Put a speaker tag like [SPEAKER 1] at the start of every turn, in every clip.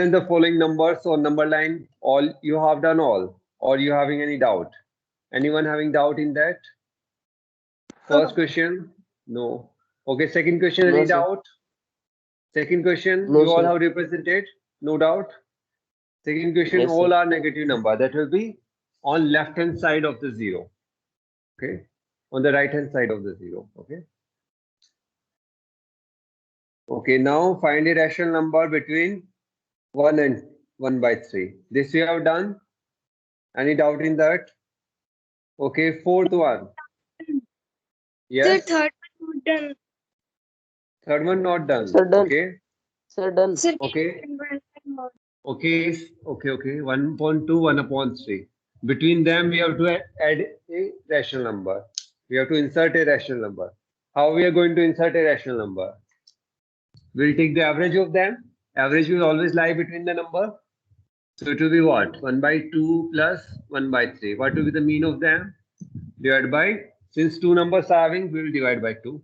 [SPEAKER 1] the following numbers or number line. All you have done all, or you having any doubt? Anyone having doubt in that? First question, no. Okay, second question,
[SPEAKER 2] No,
[SPEAKER 1] any
[SPEAKER 2] sir.
[SPEAKER 1] doubt? Second question,
[SPEAKER 2] No,
[SPEAKER 1] you all
[SPEAKER 2] sir.
[SPEAKER 1] have represented, no doubt. Second question,
[SPEAKER 2] Yes, sir.
[SPEAKER 1] all are negative number. That will be on left hand side of the zero. Okay, on the right hand side of the zero. Okay. Okay, now find a rational number between 1 and 1 by 3. This you have done. Any doubt in that? Okay, fourth one.
[SPEAKER 3] The
[SPEAKER 1] Yes,
[SPEAKER 3] third one done.
[SPEAKER 1] third one not done.
[SPEAKER 2] Sir, done.
[SPEAKER 1] Okay,
[SPEAKER 2] Sir, done.
[SPEAKER 3] Second
[SPEAKER 1] okay,
[SPEAKER 3] one.
[SPEAKER 1] okay, okay. 1.2, 1 upon 3. Between them, we have to add a rational number. We have to insert a rational number. How we are going to insert a rational number? We'll take the average of them. Average will always lie between the number. So it will be what? 1 by 2 plus 1 by 3. What will be the mean of them? Divided by, since two numbers are having, we will divide by 2.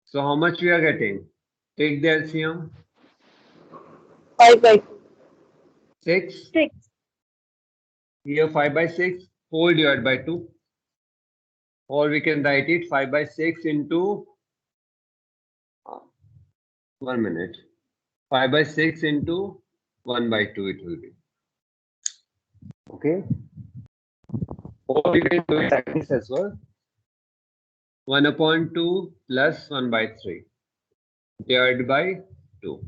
[SPEAKER 1] So how much we are getting? Take the LCM.
[SPEAKER 2] 5 by
[SPEAKER 1] 6.
[SPEAKER 3] 6.
[SPEAKER 1] Here 5 by 6. Whole divided by 2. Or we can write it 5 by 6 into 1 minute. 5 by 6 into 1 by 2 it will be. Okay. Or we can do it like this as well. 1 upon 2 plus 1 by 3 divided by 2.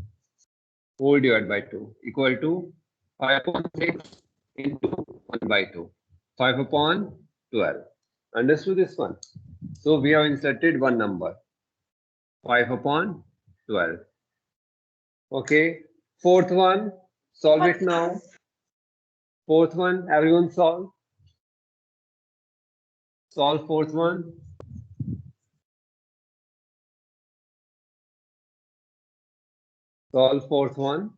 [SPEAKER 1] Whole divided by 2 equal to 5 upon 6 into 1 by 2. 5 upon 12. Understood this one? So we have inserted one number. 5 upon 12. Okay. Fourth one. Solve it now. Fourth one. Everyone solve. Solve fourth one. Solve fourth one.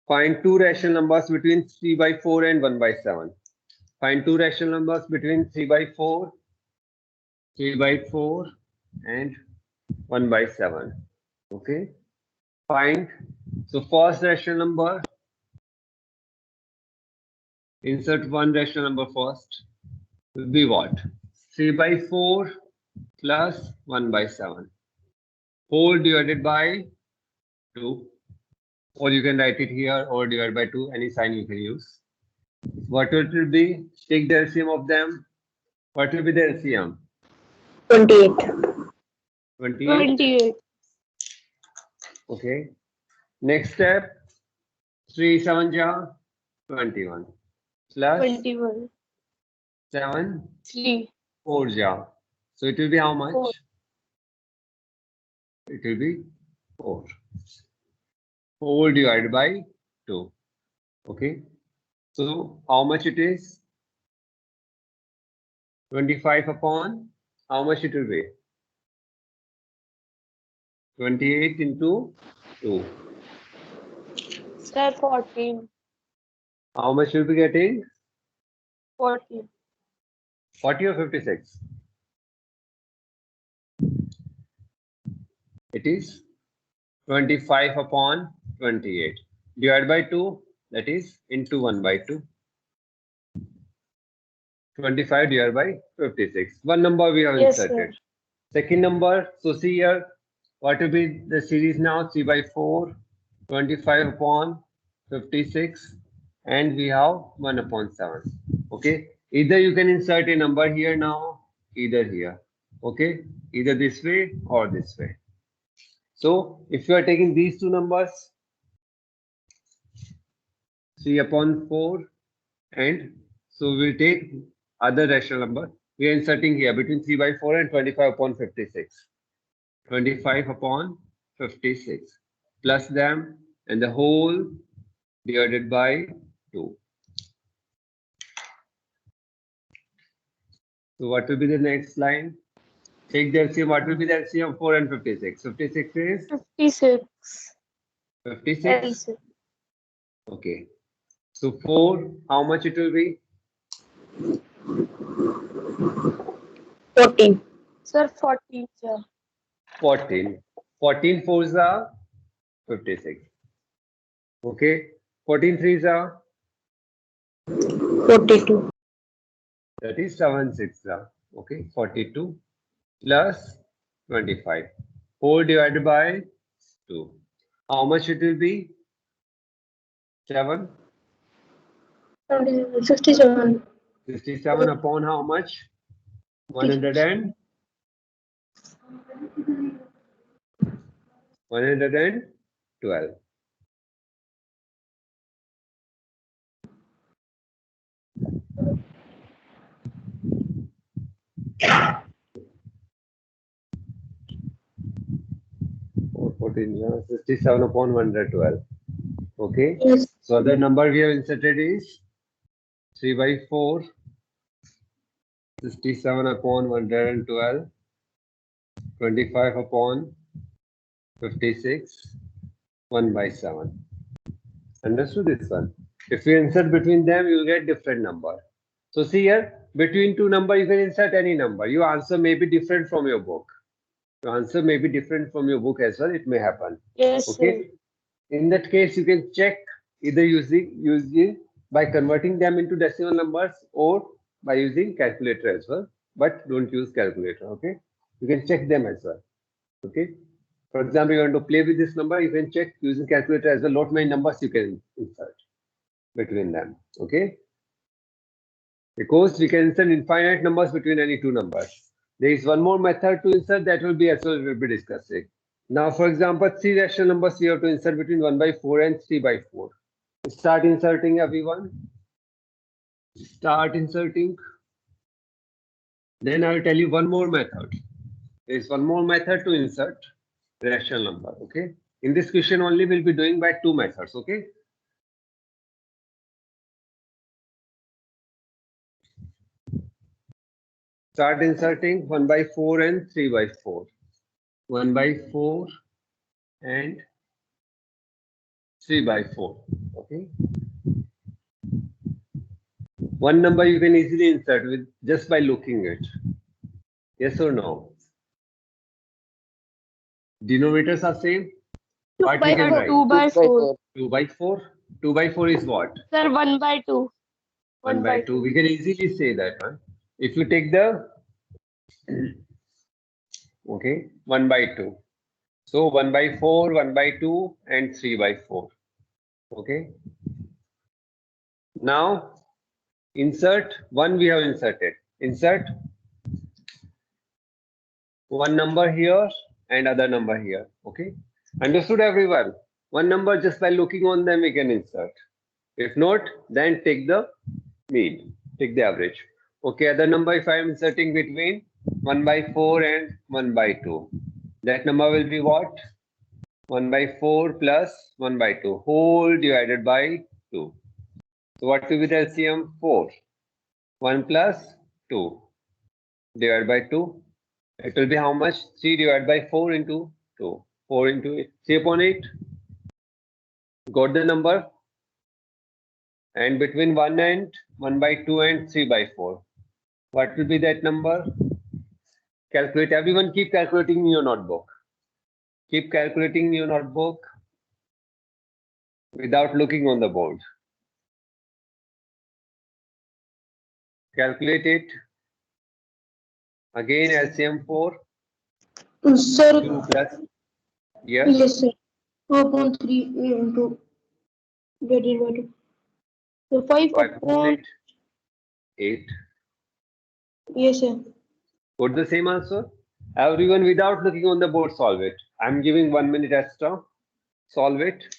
[SPEAKER 1] Find two rational numbers between 3 by 4 and 1 by 7. Find two rational numbers between 3 by 4, 3 by 4 and 1 by 7. Okay. Find. So first rational number. Insert one rational number first. Will be what? 3 by 4 plus 1 by 7. Whole divided by 2. Or you can write it here or divided by 2. Any sign you can use. What it will be? Take the LCM of them. What will be the LCM?
[SPEAKER 2] 28.
[SPEAKER 1] 28.
[SPEAKER 3] 28.
[SPEAKER 1] Okay. Next step. 3 7 ja 21 plus
[SPEAKER 3] 21.
[SPEAKER 1] 7
[SPEAKER 3] 3.
[SPEAKER 1] 4 ja. So it will be how much?
[SPEAKER 3] 4.
[SPEAKER 1] It will be 4. 4 divided by 2. Okay. So how much it is? 25 upon how much it will be? 28 into 2.
[SPEAKER 3] Sir, 14.
[SPEAKER 1] How much will be getting?
[SPEAKER 3] 14.
[SPEAKER 1] 40 or 56? It is 25 upon 28. Divided by 2, that is into 1 by 2. 25 divided by 56. One number we have
[SPEAKER 3] Yes,
[SPEAKER 1] inserted.
[SPEAKER 3] sir.
[SPEAKER 1] Second number, so see here, what will be the series now? 3 by 4, 25 upon 56, and we have 1 upon 7. Okay, either you can insert a number here now, either here. Okay, either this way or this way. So if you are taking these two numbers, 3 upon 4, and so we'll take other rational number. We are inserting here between 3 by 4 and 25 upon 56. 25 upon 56 plus them and the whole divided by 2. So what will be the next line? Take the LCM. What will be the LCM of 4 and 56? 56 is
[SPEAKER 3] 56.
[SPEAKER 1] 56.
[SPEAKER 3] LC.
[SPEAKER 1] Okay. So 4, how much it will be?
[SPEAKER 2] 14.
[SPEAKER 3] Sir, 14. Sir.
[SPEAKER 1] 14. 14 fours are 56. Okay. 14 threes are
[SPEAKER 2] 42.
[SPEAKER 1] 37 six are okay. 42 plus 25. 4 divided by 2. How much it will be? 7.
[SPEAKER 2] 67.
[SPEAKER 1] 67 upon how much? 100 and 112. Four 14, 67 upon 112. Okay.
[SPEAKER 2] Yes.
[SPEAKER 1] So the number we have inserted is 3 by 4. 67 upon 112. 25 upon 56. 1 by 7. Understood this one? If you insert between them, you will get different number. So see here, between two number, you can insert any number. Your answer may be different from your book. Your answer may be different from your book as well. It may happen.
[SPEAKER 3] Yes, sir.
[SPEAKER 1] Okay. In that case, you can check either using by converting them into decimal numbers or by using calculator as well. But don't use calculator. Okay. You can check them as well. Okay. For example, you want to play with this number, you can check using calculator as well. Lot many numbers you can insert between them. Okay. Because we can insert infinite numbers between any two numbers. There is one more method to insert that will be as well we'll be discussing. Now, for example, three rational numbers you have to insert between 1 by 4 and 3 by 4. Start inserting, everyone. Start inserting. Then I will tell you one more method. There is one more method to insert rational number. Okay. In this question only we'll be doing by two methods. Okay. Start inserting 1 by 4 and 3 by 4. 1 by 4 and 3 by 4. Okay. One number you can easily insert with just by looking at. Yes or no? Denominators are same. What we can write?
[SPEAKER 3] 2 by 4.
[SPEAKER 1] 2 by 4. 2 by 4 is what?
[SPEAKER 3] Sir, 1 by 2.
[SPEAKER 1] 1 by 2. We can easily say that one. If you take the okay, 1 by 2. So 1 by 4, 1 by 2, and 3 by 4. Okay. Now insert one we have inserted. Insert one number here and other number here. Okay. Understood, everyone? One number just by looking on them we can insert. If not, then take the mean, take the average. Okay, other number if I am inserting between 1 by 4 and 1 by 2. That number will be what? 1 by 4 plus 1 by 2 whole divided by 2. So what will be the LCM? 4. 1 plus 2 divided by 2. It will be how much? 3 divided by 4 into 2. 4 into 8. 3 upon 8. Got the number? And between 1 and 1 by 2 and 3 by 4. What will be that number? Calculate. Everyone keep calculating in your notebook. Keep calculating in your notebook without looking on the board. Calculate it. Again, LCM 4.
[SPEAKER 2] Sir,
[SPEAKER 1] 2 plus. Yes.
[SPEAKER 2] yes, sir. 2.3 into divided by 2. So 5
[SPEAKER 1] 5 upon
[SPEAKER 2] upon,
[SPEAKER 1] 8.
[SPEAKER 2] yes, sir.
[SPEAKER 1] Put the same answer. Everyone without looking on the board solve it. I'm giving 1 minute extra. Solve it.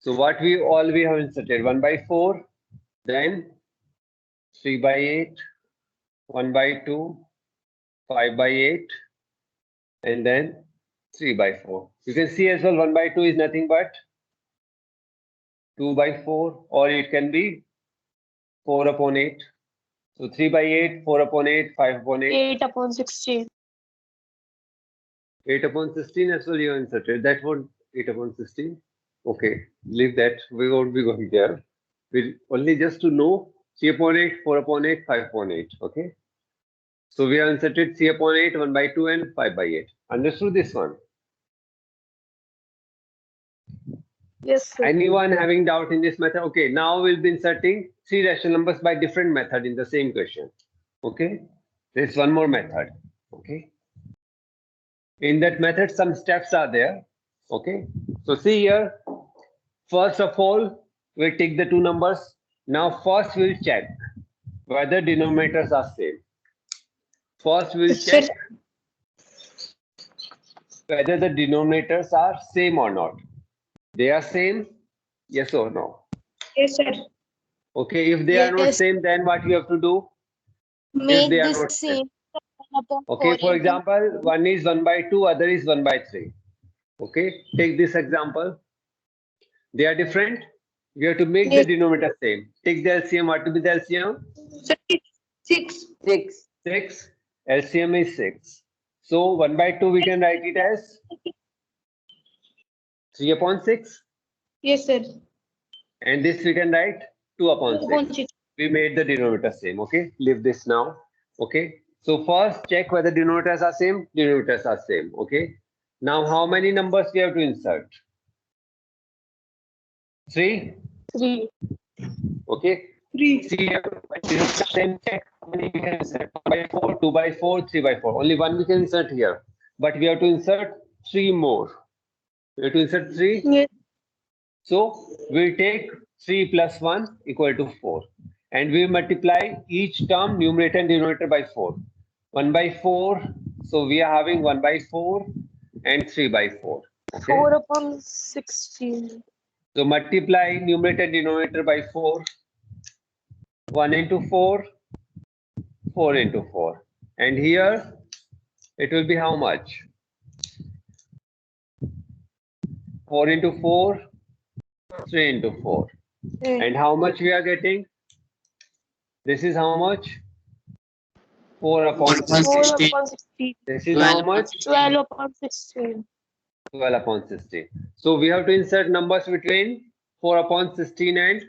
[SPEAKER 1] So what we have inserted? 1 by 4, then 3 by 8, 1 by 2, 5 by 8, and then 3 by 4. You can see as well 1 by 2 is nothing but 2 by 4, or it can be 4 upon 8. So 3 by 8, 4 upon 8, 5 upon 8.
[SPEAKER 3] 8 upon 16.
[SPEAKER 1] 8 upon 16 as well you have inserted. That one 8 upon 16. Okay, leave that. We won't be going there. We only just to know 3 upon 8, 4 upon 8, 5 upon 8. Okay. So we have inserted 3 upon 8, 1 by 2 and 5 by 8. Understood this one?
[SPEAKER 3] Yes, sir.
[SPEAKER 1] Anyone having doubt in this method? Okay, now we'll be inserting 3 rational numbers by different method in the same question. Okay, there's one more method. Okay, in that method some steps are there. Okay, so see here, first of all we'll take the two numbers. Now first we'll check whether denominators are same. First we'll
[SPEAKER 2] Sir.
[SPEAKER 1] check whether the denominators are same or not. They are same, yes or no?
[SPEAKER 2] Yes, sir.
[SPEAKER 1] Okay, if they are not
[SPEAKER 3] Yes.
[SPEAKER 1] same, then what you have to do?
[SPEAKER 3] Make
[SPEAKER 1] they are
[SPEAKER 3] this
[SPEAKER 1] not
[SPEAKER 3] same. 1 upon
[SPEAKER 1] Okay,
[SPEAKER 3] 4
[SPEAKER 1] for
[SPEAKER 3] into-
[SPEAKER 1] example, one is 1 by 2, other is 1 by 3. Okay, take this example. They are different. We have to make
[SPEAKER 3] Yes.
[SPEAKER 1] the denominator same. Take the LCM. What will be the LCM?
[SPEAKER 2] Sir, 6.
[SPEAKER 1] 6. LCM is 6. So 1 by 2 we can write it as 3 upon 6.
[SPEAKER 2] Yes, sir.
[SPEAKER 1] And this we can write 2 upon 6.
[SPEAKER 2] 2.6.
[SPEAKER 1] We made the denominator same. Okay, leave this now. Okay, so first check whether denominators are same. Denominators are same. Okay, now how many numbers we have to insert? 3.
[SPEAKER 3] 3.
[SPEAKER 1] Okay,
[SPEAKER 2] 3.
[SPEAKER 1] see here, when denominators are same, check how many we can insert. 1 by 4, 2 by 4, 3 by 4. Only one we can insert here, but we have to insert 3 more. We have to insert 3.
[SPEAKER 2] Yes.
[SPEAKER 1] So we'll take 3 plus 1 equal to 4. And we multiply each term, numerator and denominator, by 4. 1 by 4. So we are having 1 by 4 and 3 by 4. Okay.
[SPEAKER 3] 4 upon 16.
[SPEAKER 1] So multiply numerator and denominator by 4. 1 into 4. 4 into 4. And here it will be how much? 4 into 4. 3 into 4. And how much we are getting? This is how much? 4 upon
[SPEAKER 3] 4
[SPEAKER 1] 16.
[SPEAKER 3] upon 16.
[SPEAKER 1] This is how much?
[SPEAKER 3] 12 upon 16.
[SPEAKER 1] 12 upon 16. So we have to insert numbers between 4 upon 16 and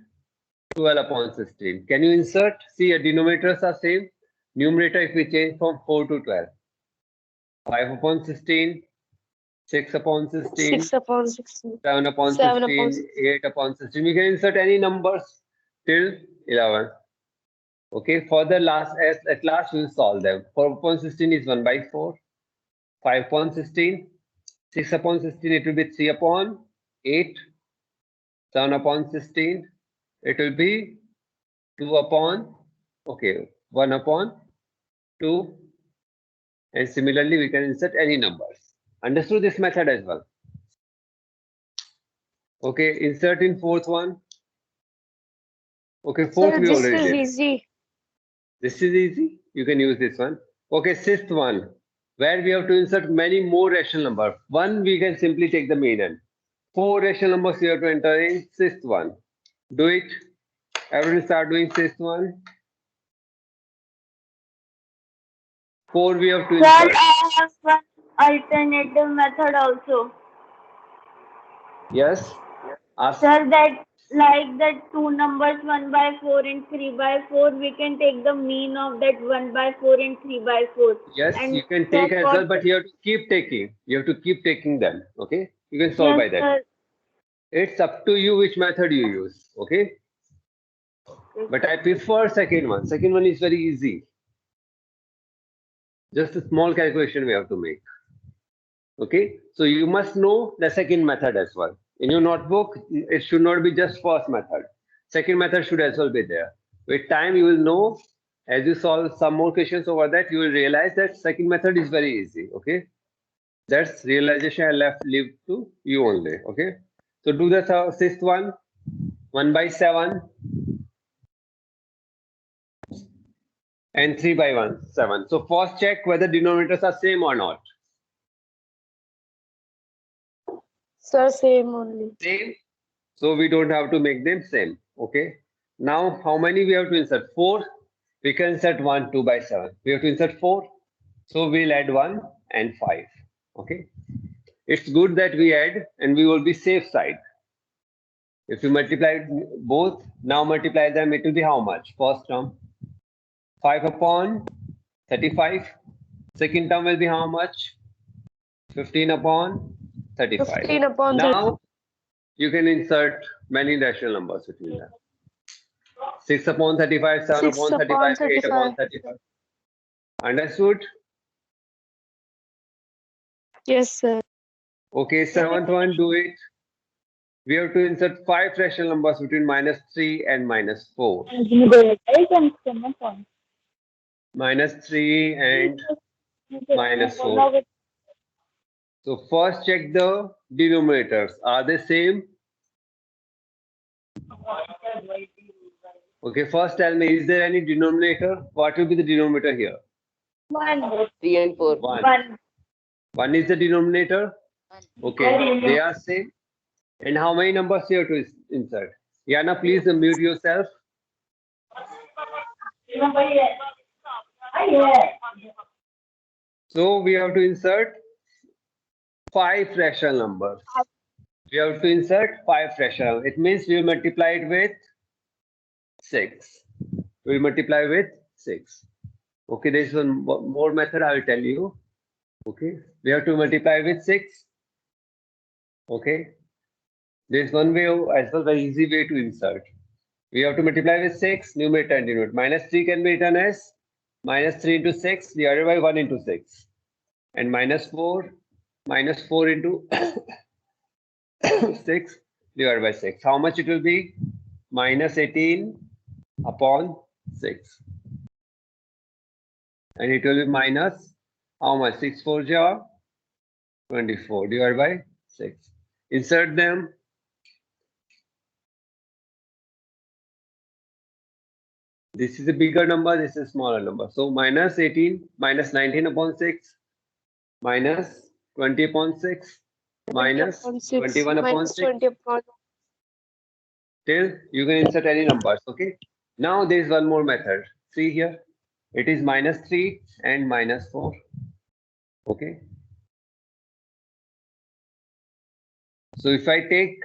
[SPEAKER 1] 12 upon 16. Can you insert? See, your denominators are same. Numerator if we change from 4 to 12. 5 upon 16, 6 upon 16,
[SPEAKER 3] 6 upon 16.
[SPEAKER 1] 7 upon
[SPEAKER 3] 7 upon
[SPEAKER 1] 16, 8 upon 16. We can insert any numbers till 11. Okay, for the last, at last we'll solve them. 4 upon 16 is 1 by 4. 5 upon 16, 6 upon 16, it will be 3 upon 8. 7 upon 16, it will be 2 upon, okay, 1 upon 2. And similarly, we can insert any numbers. Understood this method as well? Okay, insert in fourth one. Okay, fourth
[SPEAKER 3] Sir,
[SPEAKER 1] we
[SPEAKER 3] this
[SPEAKER 1] already
[SPEAKER 3] is
[SPEAKER 1] did.
[SPEAKER 3] easy.
[SPEAKER 1] This is easy. You can use this one. Okay, sixth one, where we have to insert many more rational numbers. One, we can simply take the median. 4 rational numbers we have to enter in sixth one. Do it. Everyone start doing sixth one. 4 we have to
[SPEAKER 4] Sir,
[SPEAKER 1] insert.
[SPEAKER 4] I have one alternative method also.
[SPEAKER 1] Yes. Ask.
[SPEAKER 4] Sir, that like that two numbers 1 by 4 and 3 by 4, we can take the mean of that 1 by 4 and 3 by 4.
[SPEAKER 1] Yes,
[SPEAKER 4] And
[SPEAKER 1] you can take
[SPEAKER 4] that's
[SPEAKER 1] as well,
[SPEAKER 4] what-
[SPEAKER 1] but you have to keep taking. You have to keep taking them. Okay. You can solve by
[SPEAKER 4] Yes,
[SPEAKER 1] that.
[SPEAKER 4] sir.
[SPEAKER 1] It's up to you which method you use. Okay. But I prefer second one. Second one is very easy. Just a small calculation we have to make. Okay. So you must know the second method as well. In your notebook, it should not be just first method. Second method should as well be there. With time, you will know. As you solve some more questions over that, you will realize that second method is very easy. Okay. That's realization I leave to you only. Okay. So do the sixth one. 1 by 7 and 3 by 7. So first check whether denominators are same or not.
[SPEAKER 3] Sir, same only.
[SPEAKER 1] Same. So we don't have to make them same. Okay. Now how many we have to insert? 4. We can insert 1, 2 by 7. We have to insert 4. So we'll add 1 and 5. Okay. It's good that we add and we will be safe side. If you multiply both, now multiply them, it will be how much? First term. 5 upon 35. Second term will be how much? 15 upon 35.
[SPEAKER 3] 15 upon 30.
[SPEAKER 1] Now you can insert many rational numbers between them. 6 upon 35, 7
[SPEAKER 3] 6
[SPEAKER 1] upon
[SPEAKER 3] upon
[SPEAKER 1] 35, 8 upon
[SPEAKER 3] 35.
[SPEAKER 1] 35. Understood?
[SPEAKER 3] Yes, sir.
[SPEAKER 1] Okay, seventh one, do it. We have to insert 5 rational numbers between -3 and -4. -3 and -4. So first check the denominators. Are they same? Okay, first tell me, is there any denominator? What will be the denominator here?
[SPEAKER 4] 1.
[SPEAKER 5] 3 and 4.
[SPEAKER 1] 1.
[SPEAKER 4] 1.
[SPEAKER 1] 1 is the denominator. Okay, they are same. And how many numbers you have to insert? Yana, please unmute yourself. So we have to insert 5 rational numbers. We have to insert 5 rational. It means we multiply it with 6. We multiply with 6. Okay, there is one more method I will tell you. Okay, we have to multiply with 6. Okay, there is one way as well, very easy way to insert. We have to multiply with 6, numerator and denominator. -3 can be written as -3 into 6 divided by 1 into 6. And -4 into 6 divided by 6. How much it will be? -18 upon 6. And it will be minus how much? 6 4 ja 24 divided by 6. Insert them. This is a bigger number, this is a smaller number. So -18, -19 upon 6, -20 upon 6, -21 upon 6.
[SPEAKER 3] 20 upon
[SPEAKER 1] Till you can insert any numbers. Okay. Now there is one more method. See here. It is -3 and -4. Okay. So if I take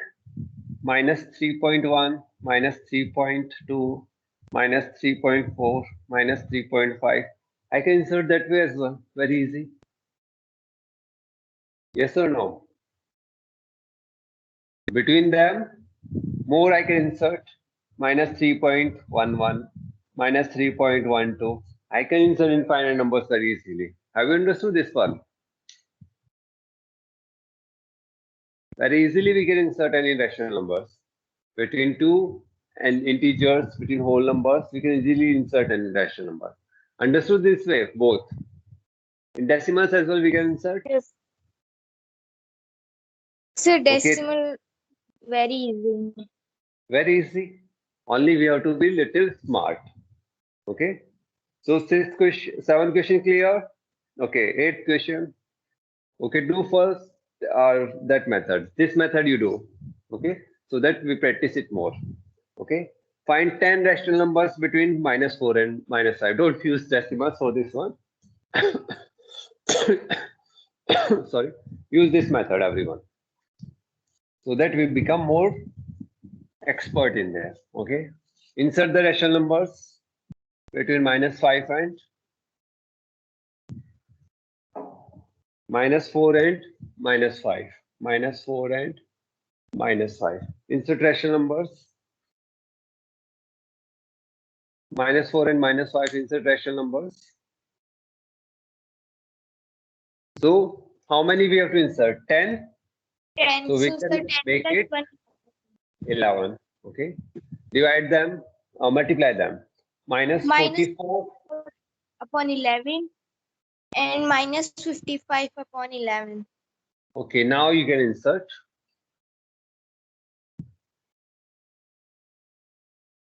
[SPEAKER 1] -3.1, -3.2, -3.4, -3.5, I can insert that way as well. Very easy. Yes or no? Between them, more I can insert -3.11, -3.12. I can insert infinite numbers very easily. Have you understood this one? Very easily we can insert any rational numbers. Between 2 and integers, between whole numbers, we can easily insert any rational number. Understood this way? Both. In decimals as well we can insert?
[SPEAKER 3] Yes.
[SPEAKER 2] So decimal very easy.
[SPEAKER 1] Very easy. Only we have to be little smart. Okay. So 7th question clear? Okay. 8th question. Okay. Do first that method. This method you do. Okay. So that we practice it more. Okay. Find 10 rational numbers between -4 and -5. Don't use decimals for this one. Sorry. Use this method, everyone. So that we become more expert in there. Okay. Insert the rational numbers between -5 and -4 and -5. -4 and -5. Insert rational numbers. -4 and -5. Insert rational numbers. So how many we have to insert? 10.
[SPEAKER 2] 10.
[SPEAKER 1] So we
[SPEAKER 2] So
[SPEAKER 1] can
[SPEAKER 2] the 10
[SPEAKER 1] make
[SPEAKER 2] plus
[SPEAKER 1] it
[SPEAKER 2] 1.
[SPEAKER 1] 11. Okay. Divide them or multiply them.
[SPEAKER 2] Minus
[SPEAKER 1] -44.
[SPEAKER 2] upon 11 and -55 upon 11.
[SPEAKER 1] Okay. Now you can insert.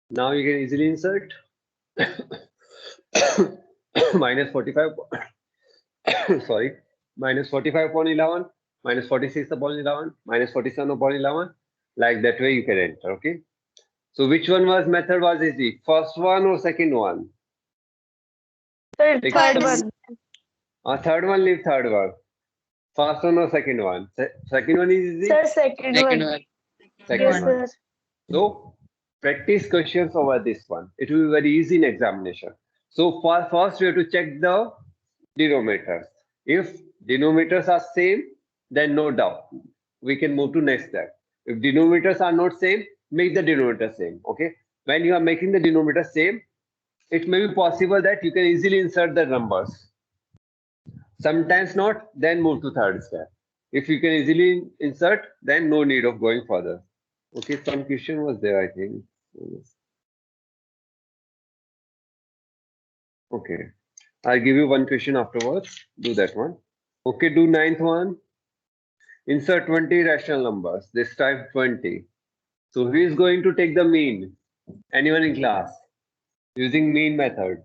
[SPEAKER 1] Now you can easily insert -45. Sorry. -45 upon 11, -46 upon 11, -47 upon 11. Like that way you can enter. Okay. So which one method was easy? First one or second one?
[SPEAKER 3] third
[SPEAKER 1] Third
[SPEAKER 3] one.
[SPEAKER 1] Third one, leave third one. First one or second one? Second one is easy.
[SPEAKER 3] Sir, second one.
[SPEAKER 1] Second
[SPEAKER 3] Yes,
[SPEAKER 1] one.
[SPEAKER 3] sir.
[SPEAKER 1] So practice questions over this one. It will be very easy in examination. So first we have to check the denominators. If denominators are same, then no doubt we can move to next step. If denominators are not same, make the denominator same. Okay. When you are making the denominator same, it may be possible that you can easily insert the numbers. Sometimes not, then move to third step. If you can easily insert, then no need of going further. Okay, some question was there, I think. Okay, I'll give you one question afterwards. Do that one. Okay, do ninth one. Insert 20 rational numbers, this time 20. So who is going to take the mean? Anyone in class? Using mean method.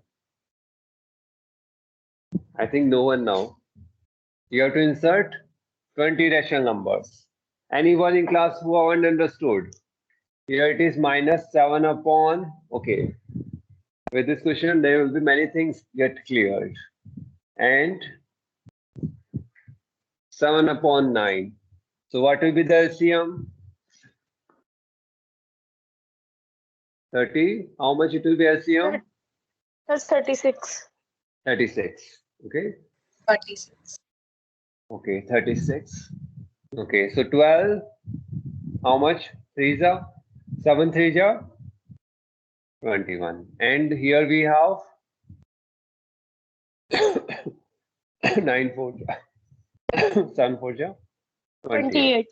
[SPEAKER 1] I think no one now. You have to insert 20 rational numbers. Anyone in class who haven't understood? Here it is minus 7 upon, okay. With this question, there will be many things get cleared. And 7 upon 9. So what will be the LCM? 30. How much it will be LCM?
[SPEAKER 3] That's 36.
[SPEAKER 1] 36. Okay.
[SPEAKER 5] 36.
[SPEAKER 1] Okay, 36. Okay, so 12. How much? 3 are? 7 3 are? 21. And here we have 9 4 7 4 ja?
[SPEAKER 3] 28.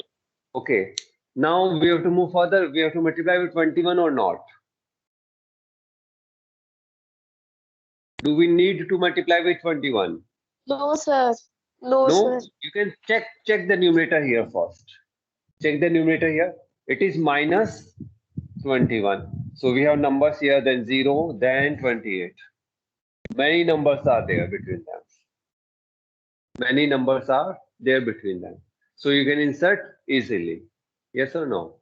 [SPEAKER 1] Okay. Now we have to move further. We have to multiply with 21 or not? Do we need to multiply with 21?
[SPEAKER 3] No, sir. No,
[SPEAKER 1] No.
[SPEAKER 3] sir.
[SPEAKER 1] You can check the numerator here first. Check the numerator here. It is minus 21. So we have numbers here, then 0, then 28. Many numbers are there between them. Many numbers are there between them. So you can insert easily. Yes or no?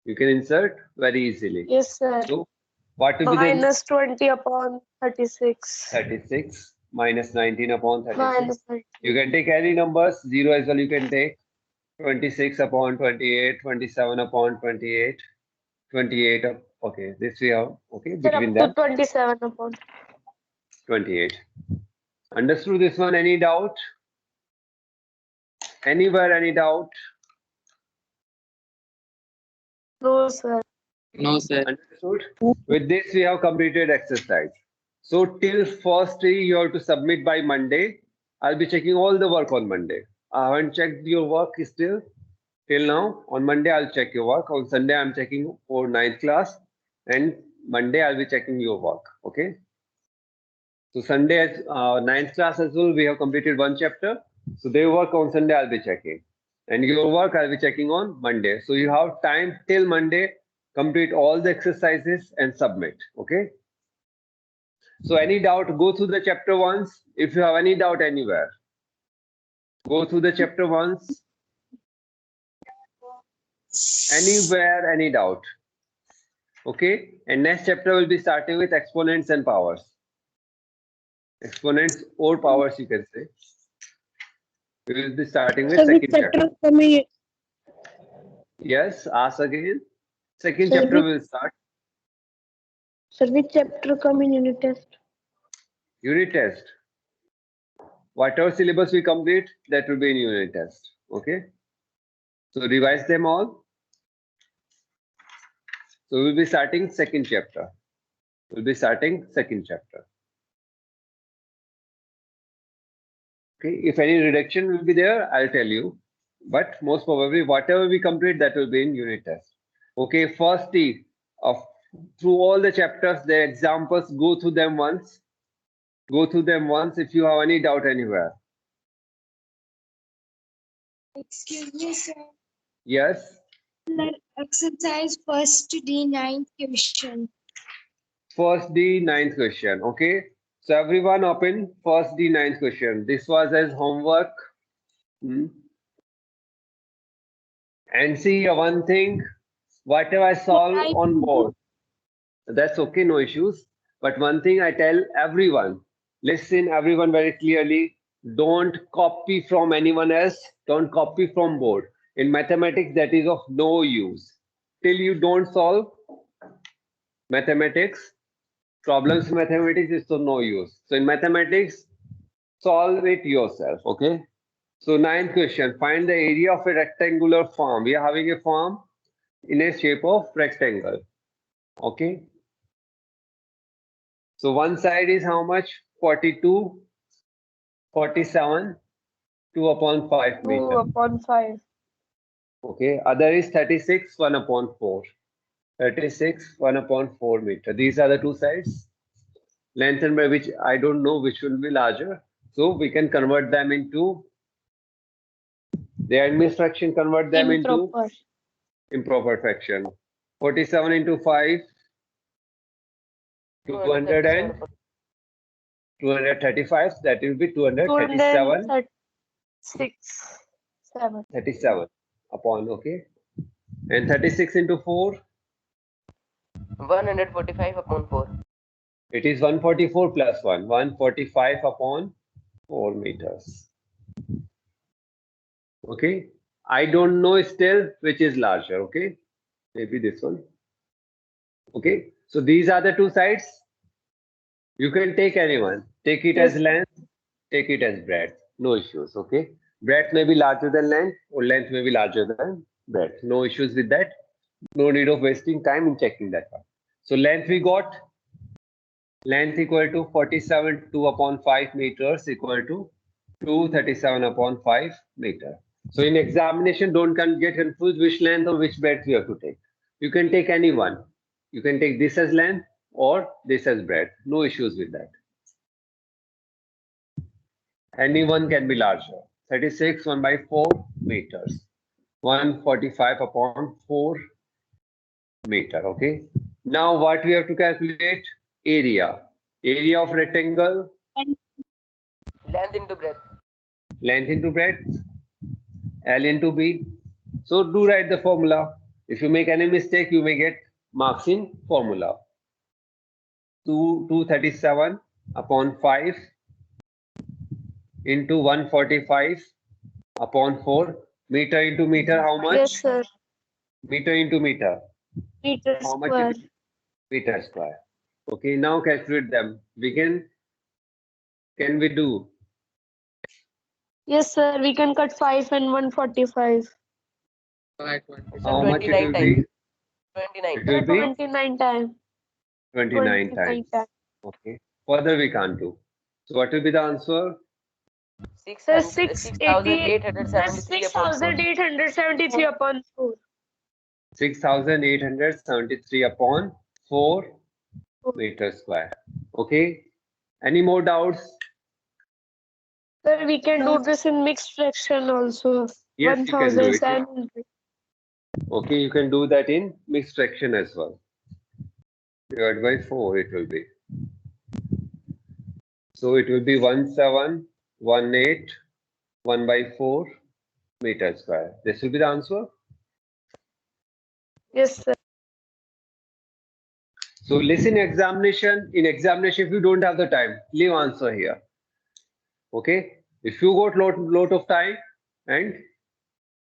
[SPEAKER 1] You can insert very easily.
[SPEAKER 3] Yes, sir.
[SPEAKER 1] So what will be the
[SPEAKER 3] Minus 20 upon 36.
[SPEAKER 1] 36 minus 19 upon 36?
[SPEAKER 3] Minus 30.
[SPEAKER 1] You can take any numbers, 0 as well you can take. 26 upon 28, 27 upon 28, 28 up. Okay, this we have, okay,
[SPEAKER 3] Sir,
[SPEAKER 1] between
[SPEAKER 3] up to
[SPEAKER 1] them,
[SPEAKER 3] 27 upon.
[SPEAKER 1] 28. Understood this one? Any doubt? Anywhere, any doubt?
[SPEAKER 3] No, sir.
[SPEAKER 5] No, sir.
[SPEAKER 1] Understood? With this, we have completed exercise. So till first day, you have to submit by Monday. I'll be checking all the work on Monday. I haven't checked your work still till now. On Monday, I'll check your work. On Sunday, I'm checking for 9th class. And Monday, I'll be checking your work. Okay. So Sunday, 9th class as well, we have completed one chapter. So their work on Sunday, I'll be checking. And your work, I'll be checking on Monday. So you have time till Monday, complete all the exercises and submit. Okay. So any doubt, go through the chapter once. If you have any doubt anywhere, go through the chapter once. Anywhere, any doubt. Okay. And next chapter will be starting with exponents and powers. Exponents or powers, you can say. We will be starting with
[SPEAKER 2] So which
[SPEAKER 1] second chapter.
[SPEAKER 2] chapter coming?
[SPEAKER 1] Yes, ask again. Second
[SPEAKER 2] Sir,
[SPEAKER 1] chapter
[SPEAKER 2] which-
[SPEAKER 1] will start.
[SPEAKER 2] Sir, which chapter coming unit test?
[SPEAKER 1] Unit test. Whatever syllabus we complete, that will be in unit test. Okay. So revise them all. So we'll be starting second chapter. We'll be starting second chapter. Okay. If any reduction will be there, I'll tell you. But most probably, whatever we complete, that will be in unit test. Okay. Firstly, through all the chapters, the examples, go through them once. Go through them once if you have any doubt anywhere.
[SPEAKER 6] Excuse me, sir.
[SPEAKER 1] Yes.
[SPEAKER 6] Exercise first D9 question.
[SPEAKER 1] First D 9th question. Okay. So everyone open first D 9th question. This was as homework. And see one thing, whatever I solve on board, that's okay, no issues. But one thing I tell everyone, listen everyone very clearly, don't copy from anyone else, don't copy from board. In mathematics, that is of no use. Till you don't solve mathematics, Problems in mathematics is so no use. So in mathematics, solve it yourself. Okay. So ninth question, find the area of a rectangular form. We are having a form in a shape of rectangle. Okay. So one side is how much? 42, 47, 2 upon 5
[SPEAKER 3] 2
[SPEAKER 1] meter.
[SPEAKER 3] upon 5.
[SPEAKER 1] Okay. Other is 36, 1 upon 4. 36, 1 upon 4 meter. These are the two sides. Length and breadth, which I don't know which will be larger. So we can convert them into the administration, convert them into
[SPEAKER 3] Improper.
[SPEAKER 1] improper fraction. 47 into 5, 200 and 235. That will be 237,
[SPEAKER 3] 236. 7.
[SPEAKER 1] 37 upon, okay. And 36 into 4,
[SPEAKER 7] 145 upon 4.
[SPEAKER 1] it is 144 plus 1, 145 upon 4 meters. Okay. I don't know still which is larger. Okay. Maybe this one. Okay. So these are the two sides. You can take anyone. Take it as
[SPEAKER 3] Yes.
[SPEAKER 1] length, take it as breadth. No issues. Okay. Breadth may be larger than length or length may be larger than breadth. No issues with that. No need of wasting time in checking that one. So length we got. Length equal to 47, 2 upon 5 meters equal to 237 upon 5 meter. So in examination, don't get confused which length or which breadth you have to take. You can take any one. You can take this as length or this as breadth. No issues with that. Any one can be larger. 36, 1 by 4 meters. 145 upon 4 meter. Okay. Now what we have to calculate? Area. Area of rectangle.
[SPEAKER 7] Length into breadth.
[SPEAKER 1] Length into breadth. L into B. So do write the formula. If you make any mistake, you may get marks in formula. 237 upon 5 into 145 upon 4. Meter into meter, how much?
[SPEAKER 3] Yes, sir.
[SPEAKER 1] Meter into meter.
[SPEAKER 3] Meter
[SPEAKER 1] How much?
[SPEAKER 3] square.
[SPEAKER 1] It is? Meter square. Okay, now calculate them. Can we do?
[SPEAKER 3] Yes, sir. We can cut 5 and 145.
[SPEAKER 1] How much it
[SPEAKER 7] 29
[SPEAKER 1] will
[SPEAKER 7] times.
[SPEAKER 1] be?
[SPEAKER 7] 29.
[SPEAKER 1] It will be
[SPEAKER 3] 29 times.
[SPEAKER 1] 29 times. Okay. Further we can't do. So what will be the answer?
[SPEAKER 7] 6,873 upon 4.
[SPEAKER 3] 6,873 upon 4.
[SPEAKER 1] 6,873 upon 4 meters square. Okay. Any more doubts?
[SPEAKER 3] Sir, we can do this in mixed fraction also.
[SPEAKER 1] Yes, you can do it.
[SPEAKER 3] 1,700.
[SPEAKER 1] Okay, you can do that in mixed fraction as well. Divided by 4 it will be. So it will be 1718 1 by 4 meters square. This will be the answer.
[SPEAKER 3] Yes, sir.
[SPEAKER 1] So listen examination. In examination, if you don't have the time, leave answer here. Okay. If you got lot of time and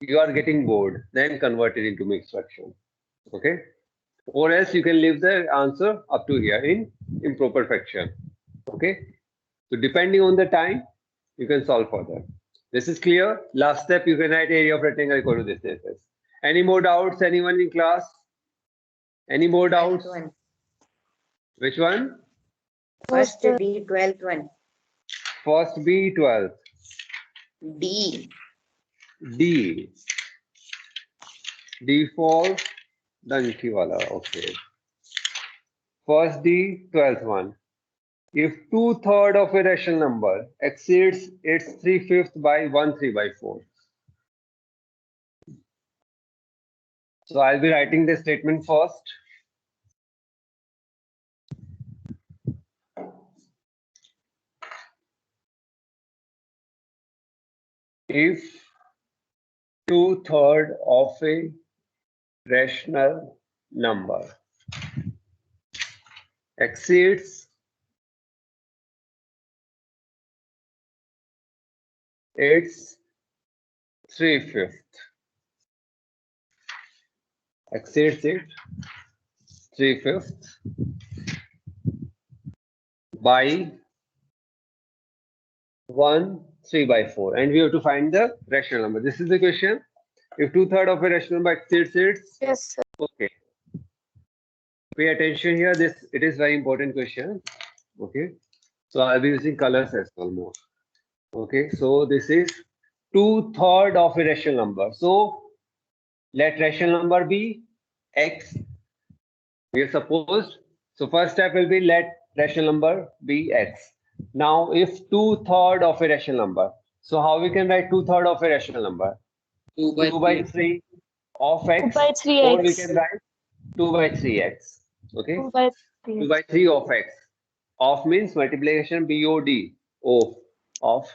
[SPEAKER 1] you are getting bored, then convert it into mixed fraction. Okay. Or else you can leave the answer up to here in improper fraction. Okay. So depending on the time, you can solve further. This is clear. Last step, you can write area of rectangle equal to this. Any more doubts? Anyone in class? Any more doubts? Which one?
[SPEAKER 8] First
[SPEAKER 3] sir.
[SPEAKER 8] D, 12th one.
[SPEAKER 1] First B, 12.
[SPEAKER 8] D.
[SPEAKER 1] D. D for donkey wala. Okay. First D, 12th one. If 2/3 of a rational number exceeds its 3/5 by 1/3/4. So I'll be writing the statement first. If 2/3 of a rational number exceeds its 3/5, exceeds it 3/5, by 1 3 by 4, and we have to find the rational number. This is the question. If 2/3 of a rational number exceeds its,
[SPEAKER 3] Yes, sir.
[SPEAKER 1] okay. Pay attention here. It is very important question. Okay. So I'll be using colors as well more. Okay. So this is 2/3 of a rational number. So let rational number be x. We have supposed. So first step will be let rational number be x. Now if 2/3 of a rational number. So how we can write 2/3 of a rational number?
[SPEAKER 5] 2 by
[SPEAKER 1] 2 by
[SPEAKER 5] 3.
[SPEAKER 1] 3 of
[SPEAKER 3] 2
[SPEAKER 1] x,
[SPEAKER 3] by
[SPEAKER 1] or we
[SPEAKER 3] 3x.
[SPEAKER 1] can write 2 by 3x. Okay,
[SPEAKER 3] 2 by
[SPEAKER 1] 2
[SPEAKER 3] 3.
[SPEAKER 1] by 3 of x. Of means multiplication BOD of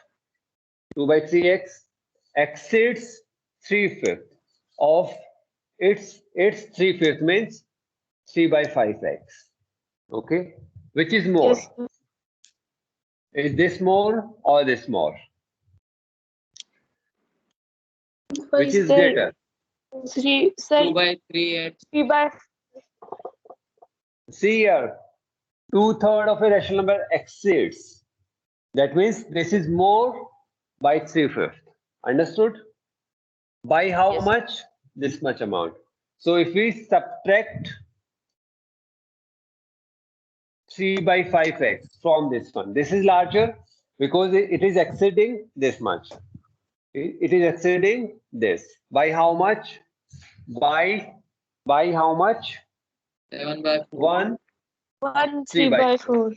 [SPEAKER 1] 2 by 3x exceeds 3/5 of its 3/5 means 3 by 5x. Okay, which is more?
[SPEAKER 3] Yes, sir.
[SPEAKER 1] Is this more or this more? Which is greater?
[SPEAKER 3] 3, sir,
[SPEAKER 5] 2 by 3x.
[SPEAKER 3] 3 by
[SPEAKER 1] See here, 2/3 of a rational number exceeds. That means this is more by 3/5. Understood? By how
[SPEAKER 7] Yes.
[SPEAKER 1] much? This much amount. So if we subtract 3 by 5x from this one, this is larger because it is exceeding this much. It is exceeding this. By how much? By how much?
[SPEAKER 5] 7 by 4.
[SPEAKER 1] 1.
[SPEAKER 3] 1,
[SPEAKER 1] 3
[SPEAKER 3] 3
[SPEAKER 1] by
[SPEAKER 3] by 4.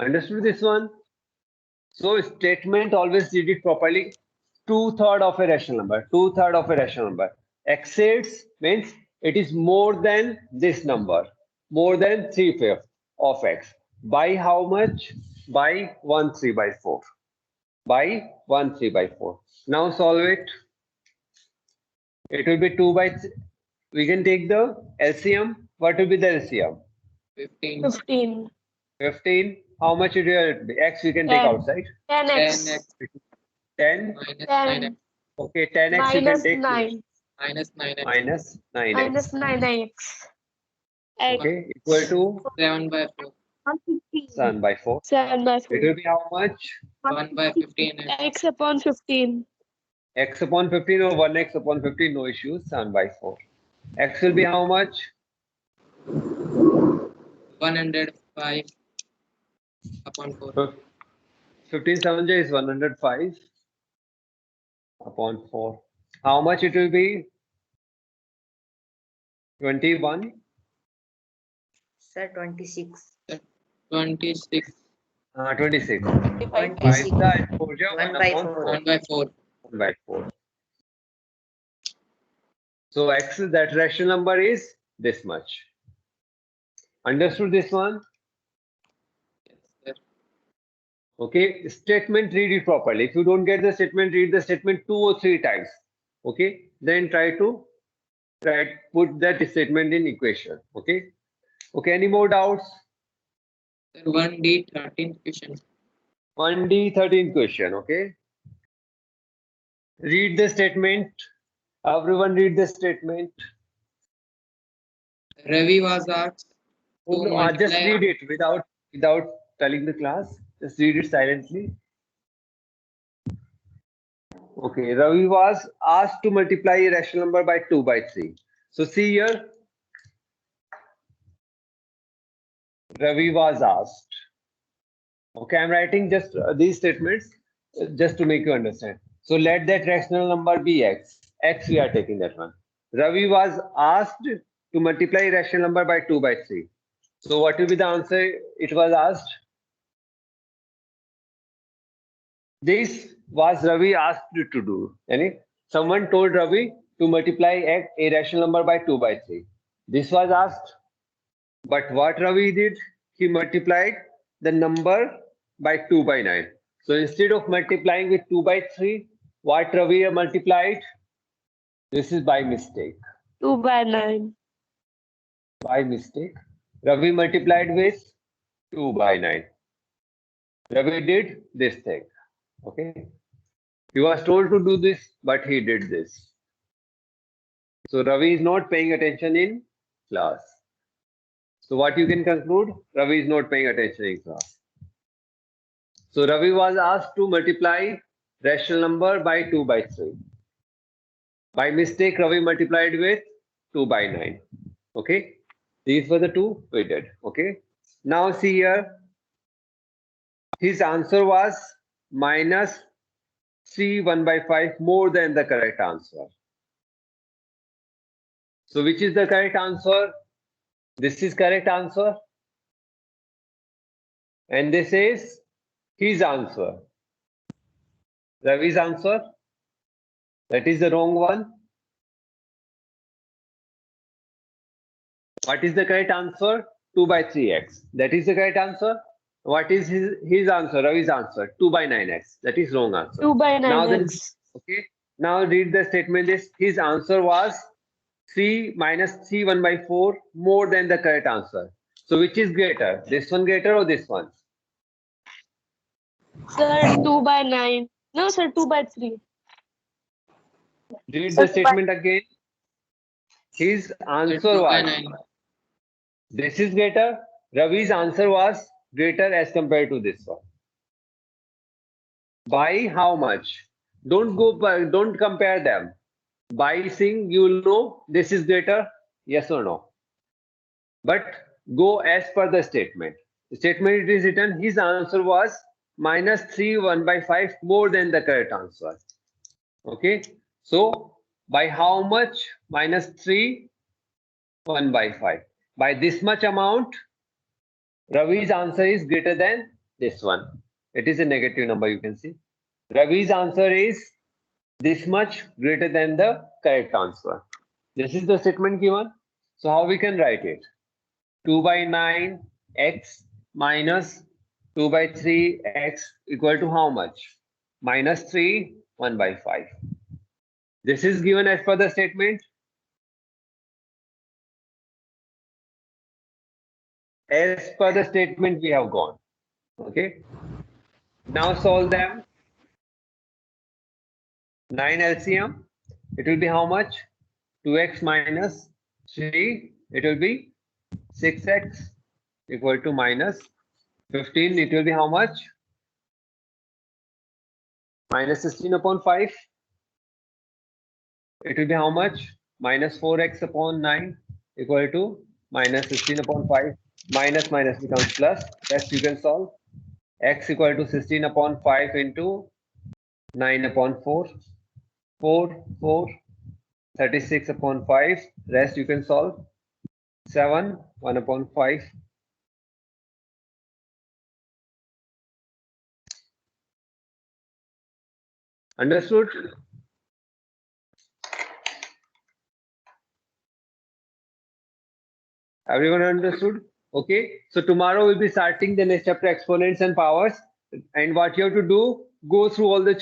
[SPEAKER 1] Understood this one? So statement always read it properly. 2/3 of a rational number. 2/3 of a rational number exceeds means it is more than this number, more than 3/5 of x. By how much? By 1 3 by 4. By 1 3 by 4. Now solve it. It will be 2 by. We can take the LCM. What will be the LCM?
[SPEAKER 5] 15.
[SPEAKER 3] 15.
[SPEAKER 1] 15. How much it will be? X we can take
[SPEAKER 3] 10.
[SPEAKER 1] outside.
[SPEAKER 3] 10x.
[SPEAKER 5] 10x
[SPEAKER 1] 10.
[SPEAKER 5] minus
[SPEAKER 3] 10.
[SPEAKER 5] 9x.
[SPEAKER 1] Okay, 10x you can
[SPEAKER 3] Minus
[SPEAKER 1] take.
[SPEAKER 3] 9.
[SPEAKER 5] Minus 9x.
[SPEAKER 1] Minus 9x.
[SPEAKER 3] Minus 9x. X.
[SPEAKER 1] Okay, equal to
[SPEAKER 5] 7 by 4.
[SPEAKER 1] 7 by 4.
[SPEAKER 3] 7 by
[SPEAKER 1] It
[SPEAKER 3] 4.
[SPEAKER 1] will be how much?
[SPEAKER 5] 1 by 15x.
[SPEAKER 3] X upon 15.
[SPEAKER 1] X upon 15 or 1x upon 15, no issues. 7 by 4. X will be how much?
[SPEAKER 5] 105 upon 4.
[SPEAKER 1] 15 7 is 105 upon 4. How much it will be? 21.
[SPEAKER 8] Sir, 26.
[SPEAKER 5] 26.
[SPEAKER 1] 26.
[SPEAKER 7] 25.
[SPEAKER 1] 5
[SPEAKER 8] 26.
[SPEAKER 1] side, 4 ja,
[SPEAKER 8] 1
[SPEAKER 1] 1
[SPEAKER 8] by
[SPEAKER 1] upon
[SPEAKER 8] 4.
[SPEAKER 5] 1 by 4.
[SPEAKER 1] 1 by 4. So x, that rational number is this much. Understood this one?
[SPEAKER 5] Yes, sir.
[SPEAKER 1] Okay, statement, read it properly. If you don't get the statement, read the statement 2 or 3 times. Okay, then try to put that statement in equation. Okay, okay. Any more doubts?
[SPEAKER 5] Sir, 1D 13th question.
[SPEAKER 1] 1D 13th question. Okay, read the statement. Everyone read the statement.
[SPEAKER 5] Ravi was asked to
[SPEAKER 1] Just
[SPEAKER 5] multiply.
[SPEAKER 1] read it without telling the class. Just read it silently. Okay, Ravi was asked to multiply a rational number by 2 by 3. So see here, Ravi was asked. Okay, I'm writing just these statements just to make you understand. So let that rational number be x. X we are taking that one. Ravi was asked to multiply a rational number by 2 by 3. So what will be the answer? It was asked. This was Ravi asked to do. Yani, someone told Ravi to multiply a rational number by 2 by 3. This was asked. But what Ravi did? He multiplied the number by 2 by 9. So instead of multiplying with 2 by 3, what Ravi multiplied? This is by mistake.
[SPEAKER 3] 2 by 9.
[SPEAKER 1] By mistake. Ravi multiplied with 2 by 9. Ravi did this thing. Okay. He was told to do this, but he did this. So Ravi is not paying attention in class. So what you can conclude? Ravi is not paying attention in class. So Ravi was asked to multiply rational number by 2 by 3. By mistake, Ravi multiplied with 2 by 9. Okay. These were the two we did. Okay. Now see here. His answer was minus 3 1 by 5 more than the correct answer. So which is the correct answer? This is correct answer. And this is his answer. Ravi's answer. That is the wrong one. What is the correct answer? 2 by 3x. That is the correct answer. What is his answer? Ravi's answer. 2 by 9x. That is wrong answer.
[SPEAKER 3] 2 by
[SPEAKER 1] Now then,
[SPEAKER 3] 9x.
[SPEAKER 1] okay. Now read the statement. His answer was 3 minus 3 1 by 4 more than the correct answer. So which is greater? This one greater or this one?
[SPEAKER 3] Sir, 2 by 9. No, sir, 2 by 3.
[SPEAKER 1] Read
[SPEAKER 3] Sir,
[SPEAKER 1] the statement again. His answer
[SPEAKER 5] 2 by
[SPEAKER 1] was
[SPEAKER 5] 9.
[SPEAKER 1] this is greater. Ravi's answer was greater as compared to this one. By how much? Don't compare them. By seeing you will know this is greater, yes or no. But go as per the statement. The statement it is written his answer was minus 3 1 by 5 more than the correct answer. Okay. So by how much? Minus 3 1 by 5. By this much amount, Ravi's answer is greater than this one. It is a negative number, you can see. Ravi's answer is this much greater than the correct answer. This is the statement given. So how we can write it? 2 by 9 x minus 2 by 3 x equal to how much? Minus 3 1 by 5. This is given as per the statement. As per the statement we have gone. Okay. Now solve them. 9 LCM. It will be how much? 2x minus 3. It will be 6x equal to minus 15. It will be how much? Minus 16 upon 5. It will be how much? Minus 4x upon 9 equal to minus 16 upon 5. Minus minus becomes plus. Rest you can solve. X equal to 16 upon 5 into 9 upon 4. 4, 4, 36 upon 5. Rest you can solve. 7, 1 upon 5. Understood? Everyone understood? Okay. So tomorrow we'll be starting the next chapter, exponents and powers. And what you have to do, go through all the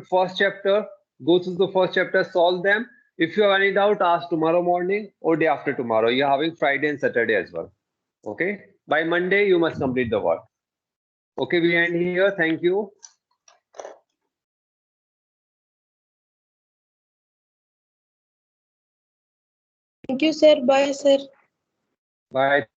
[SPEAKER 1] first chapter, go through the first chapter, solve them. If you have any doubt, ask tomorrow morning or day after tomorrow. You're having Friday and Saturday as well. Okay. By Monday, you must complete the work. Okay, we end here. Thank you.
[SPEAKER 2] Thank you, sir. Bye, sir.
[SPEAKER 1] Bye.